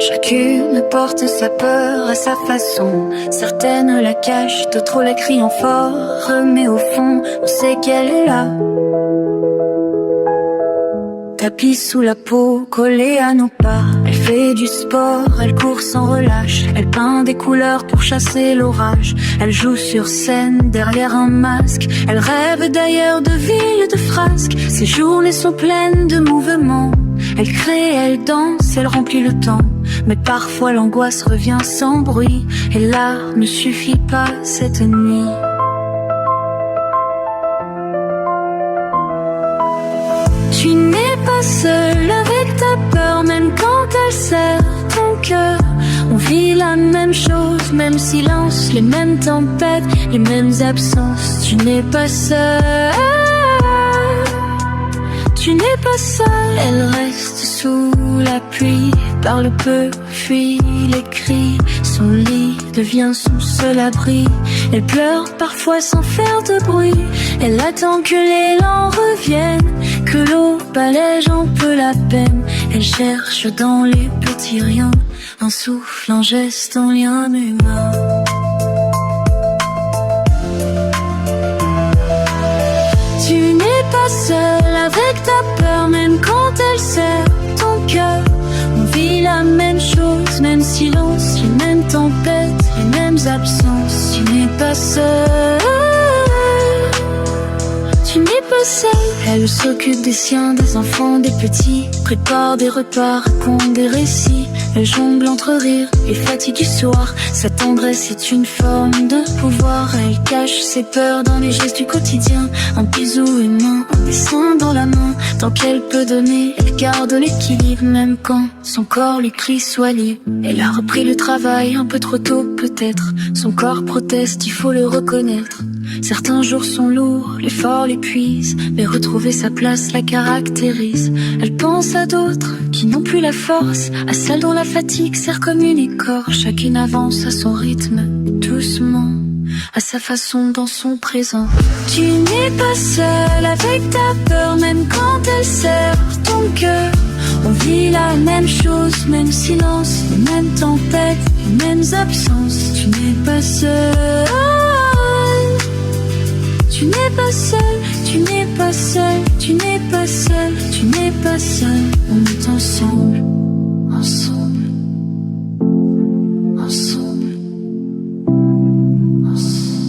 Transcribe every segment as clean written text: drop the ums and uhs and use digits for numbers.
Chacune porte sa peur à sa façon. Certaines la cachent, d'autres la crient en fort. Mais au fond, on sait qu'elle est là. Tapis sous la peau, collée à nos pas. Elle fait du sport, elle court sans relâche. Elle peint des couleurs pour chasser l'orage. Elle joue sur scène derrière un masque. Elle rêve d'ailleurs de villes, de frasques. Ses journées sont pleines de mouvements. Elle crée, elle danse, elle remplit le temps. Mais parfois l'angoisse revient sans bruit. Et l'art ne suffit pas cette nuit. Tu n'es pas seul avec ta peur, même quand elle serre ton cœur. On vit la même chose, même silence, les mêmes tempêtes, les mêmes absences. Tu n'es pas seul, tu n'es pas seul. Elle reste sous la pluie, parle peu, fuit les cris. Son lit devient son seul abri. Elle pleure parfois sans faire de bruit. Elle attend que l'élan revienne, que l'eau balège un peu la peine. Elle cherche dans les petits riens un souffle, un geste, un lien humain. Tu n'es pas seul avec ta peur, même quand elle serre ton cœur. On vit la même chose, même silence, les mêmes tempêtes, les mêmes absences. Tu n'es pas seul, tu n'es pas seul. Elle s'occupe des siens, des enfants, des petits, prépare des repas, raconte des récits. Elle jongle entre rire et fatigue du soir. Sa tendresse est une forme de pouvoir. Elle cache ses peurs dans les gestes du quotidien. Un bisou humain, un dessin dans la main. Tant qu'elle peut donner, elle garde l'équilibre. Même quand son corps lui crie sois libre. Elle a repris le travail un peu trop tôt peut-être. Son corps proteste, il faut le reconnaître. Certains jours sont lourds, l'effort l'épuise, mais retrouver sa place la caractérise. Elle pense à d'autres qui n'ont plus la force, à celles dont la fatigue sert comme une écorche. Chacune avance à son rythme, doucement, à sa façon dans son présent. Tu n'es pas seul avec ta peur, même quand elle serre ton cœur. On vit la même chose, même silence, les mêmes tempêtes, les mêmes absences. Tu n'es pas seul, tu n'es pas seul, tu n'es pas seul, tu n'es pas seul, tu n'es pas seul. On est ensemble, ensemble, ensemble, ensemble.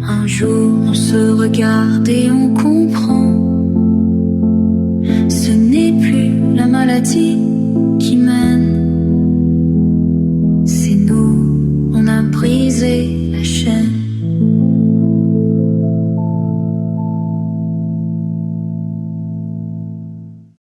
Un jour on se regarde et on comprend. Ce n'est plus la maladie